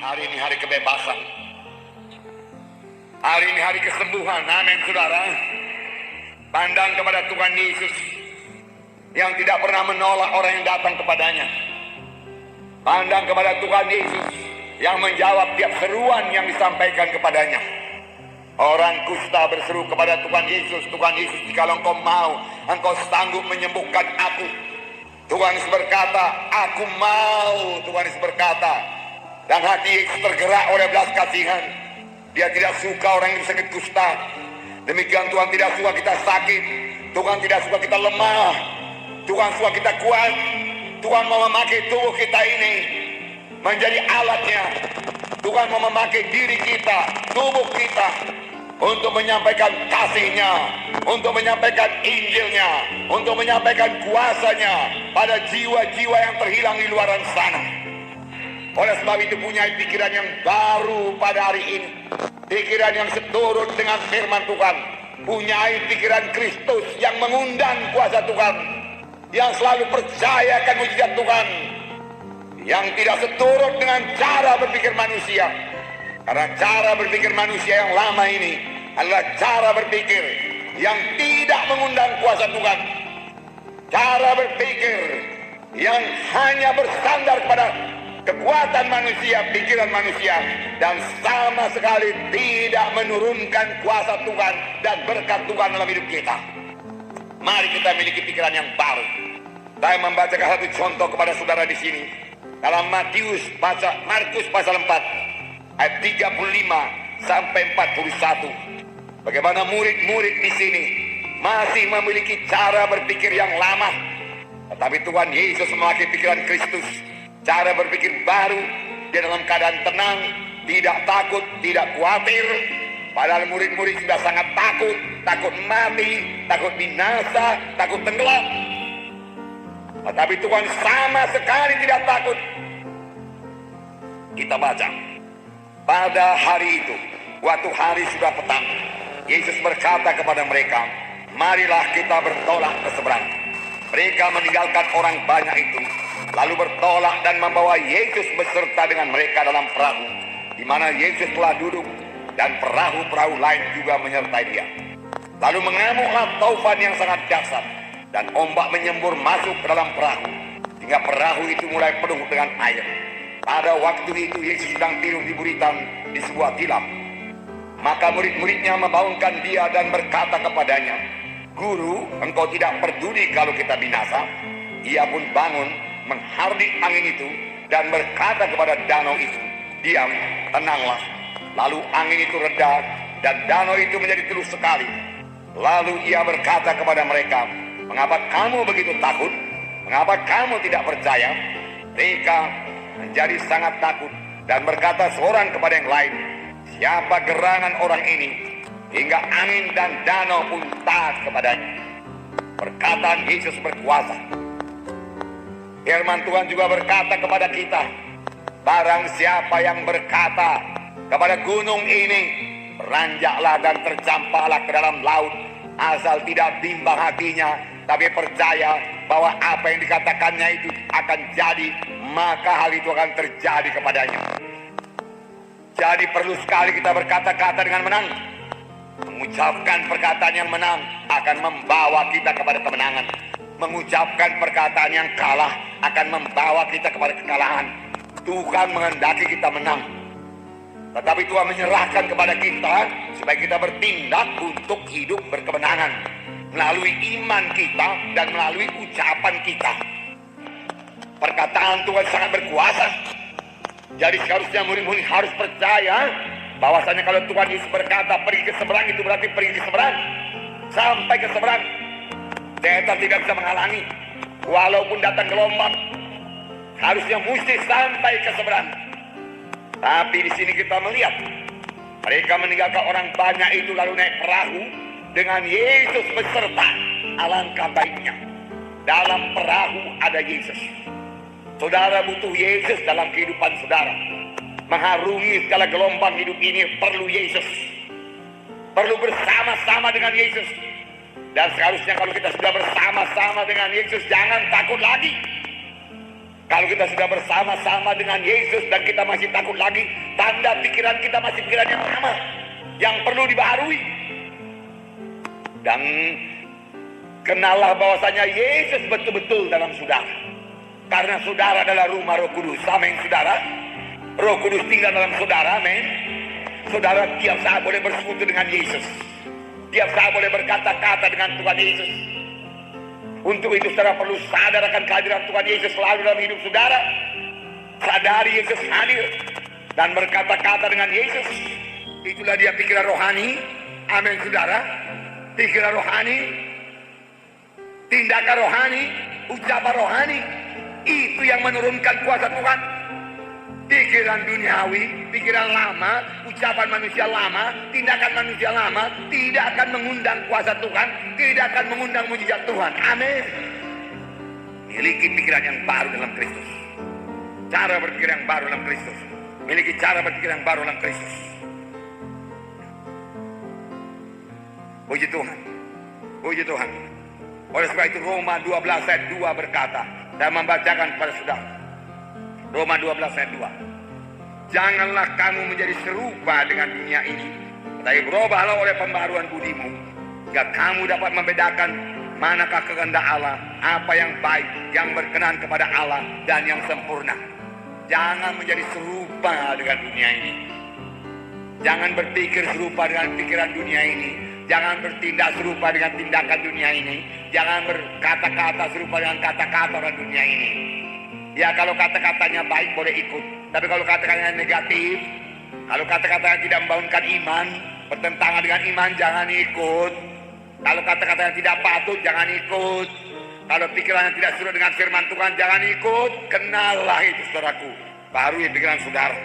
Hari ini hari kebebasan. Hari ini hari kesembuhan. Amin, saudara. Pandang kepada Tuhan Yesus yang tidak pernah menolak orang yang datang kepadanya. Pandang kepada Tuhan Yesus yang menjawab tiap seruan yang disampaikan kepadanya. Orang kusta berseru kepada Tuhan Yesus, Tuhan Yesus, jika engkau mau, engkau sanggup menyembuhkan aku. Tuhan Yesus berkata, aku mau. Tuhan Yesus berkata, dan hati Yesus tergerak oleh belas kasihan. Dia tidak suka orang yang sakit kusta. Demikian Tuhan tidak suka kita sakit. Tuhan tidak suka kita lemah. Tuhan suka kita kuat. Tuhan mau memakai tubuh kita ini menjadi alatnya. Tuhan mau memakai diri kita, tubuh kita, untuk menyampaikan kasih-Nya, untuk menyampaikan Injil-Nya, untuk menyampaikan kuasa-Nya pada jiwa-jiwa yang terhilang di luar sana. Oleh sebab itu punya pikiran yang baru pada hari ini, pikiran yang seturut dengan firman Tuhan, punya pikiran Kristus yang mengundang kuasa Tuhan, yang selalu percaya akan mujizat Tuhan, yang tidak seturut dengan cara berpikir manusia. Karena cara berpikir manusia yang lama ini adalah cara berpikir yang tidak mengundang kuasa Tuhan. Cara berpikir yang hanya bersandar pada kekuatan manusia, pikiran manusia, dan sama sekali tidak menurunkan kuasa Tuhan dan berkat Tuhan dalam hidup kita. Mari kita miliki pikiran yang baru. Saya membacakan satu contoh kepada saudara di sini dalam Markus pasal 4 ayat 35 sampai 41. Bagaimana murid-murid di sini masih memiliki cara berpikir yang lama, tetapi Tuhan Yesus memakai pikiran Kristus, cara berpikir baru. Dia dalam keadaan tenang, tidak takut, tidak khawatir. Padahal murid-murid sudah sangat takut, takut mati, takut binasa, takut tenggelam. Tetapi Tuhan sama sekali tidak takut. Kita baca, pada hari itu, waktu hari sudah petang, Yesus berkata kepada mereka, marilah kita bertolak ke seberang. Mereka meninggalkan orang banyak itu, lalu bertolak dan membawa Yesus beserta dengan mereka dalam perahu, di mana Yesus telah duduk, dan perahu-perahu lain juga menyertai dia. Lalu mengamuklah taufan yang sangat dahsyat, dan ombak menyembur masuk ke dalam perahu, hingga perahu itu mulai penuh dengan air. Pada waktu itu Yesus sedang tidur di buritan di sebuah tilam. Maka murid-muridnya membangunkan dia dan berkata kepadanya, Guru, engkau tidak peduli kalau kita binasa? Ia pun bangun, menghardik angin itu, dan berkata kepada danau itu, diam, tenanglah. Lalu angin itu reda, dan danau itu menjadi teduh sekali. Lalu ia berkata kepada mereka, mengapa kamu begitu takut? Mengapa kamu tidak percaya? Mereka menjadi sangat takut dan berkata seorang kepada yang lain, siapa gerangan orang ini hingga angin dan danau pun taat kepadanya? Perkataan Yesus berkuasa. Firman Tuhan juga berkata kepada kita, barang siapa yang berkata kepada gunung ini, beranjaklah dan tercampaklah ke dalam laut, asal tidak bimbang hatinya, tapi percaya bahwa apa yang dikatakannya itu akan jadi, maka hal itu akan terjadi kepadanya. Jadi perlu sekali kita berkata-kata dengan menang. Mengucapkan perkataan yang menang akan membawa kita kepada kemenangan. Mengucapkan perkataan yang kalah akan membawa kita kepada kekalahan. Tuhan menghendaki kita menang, tetapi Tuhan menyerahkan kepada kita supaya kita bertindak untuk hidup berkemenangan melalui iman kita dan melalui ucapan kita. Perkataan Tuhan sangat berkuasa. Jadi seharusnya murid-murid harus percaya bahwasanya kalau Tuhan Yesus berkata pergi ke seberang, itu berarti pergi ke seberang. Sampai ke seberang, setan tidak bisa menghalangi. Walaupun datang gelombang, harusnya mesti sampai ke seberang. Tapi di sini kita melihat mereka meninggalkan orang banyak itu lalu naik perahu dengan Yesus beserta. Alangkah baiknya dalam perahu ada Yesus. Saudara butuh Yesus dalam kehidupan saudara. Mengharungi segala gelombang hidup ini perlu Yesus. Perlu bersama-sama dengan Yesus. Dan seharusnya kalau kita sudah bersama-sama dengan Yesus, jangan takut lagi. Kalau kita sudah bersama-sama dengan Yesus dan kita masih takut lagi, tanda pikiran kita masih pikiran yang lama, yang perlu dibaharui. Dan kenallah bahwasanya Yesus betul-betul dalam saudara. Karena saudara adalah rumah Roh Kudus. Amin, saudara. Roh Kudus tinggal dalam saudara, amin. Saudara tiap saat boleh bersekutu dengan Yesus. Tiap saat boleh berkata-kata dengan Tuhan Yesus. Untuk itu saudara perlu sadar akan kehadiran Tuhan Yesus selalu dalam hidup saudara. Sadari Yesus hadir dan berkata-kata dengan Yesus. Itulah dia pikiran rohani. Amin, saudara. Pikiran rohani, tindakan rohani, ucapan rohani, itu yang menurunkan kuasa Tuhan. Pikiran duniawi, pikiran lama, ucapan manusia lama, tindakan manusia lama tidak akan mengundang kuasa Tuhan, tidak akan mengundang mujizat Tuhan. Amin. Miliki pikiran yang baru dalam Kristus. Cara berpikir yang baru dalam Kristus. Miliki cara berpikir yang baru dalam Kristus. Puji Tuhan. Puji Tuhan. Oleh sebab itu Roma 12 ayat 2 berkata, saya membacakan kepada saudara. Roma 12 ayat 2. Janganlah kamu menjadi serupa dengan dunia ini, tapi berubahlah oleh pembaruan budimu, hingga kamu dapat membedakan manakah kehendak Allah, apa yang baik, yang berkenan kepada Allah, dan yang sempurna. Jangan menjadi serupa dengan dunia ini. Jangan berpikir serupa dengan pikiran dunia ini. Jangan bertindak serupa dengan tindakan dunia ini. Jangan berkata-kata serupa dengan kata-kata orang dunia ini. Ya, kalau kata-katanya baik boleh ikut. Tapi kalau kata-katanya negatif, kalau kata-katanya tidak membangunkan iman, bertentangan dengan iman, jangan ikut. Kalau kata-katanya tidak patut, jangan ikut. Kalau pikirannya tidak sesuai dengan firman Tuhan, jangan ikut. Kenallah itu, saudaraku. Baru pikiran saudara.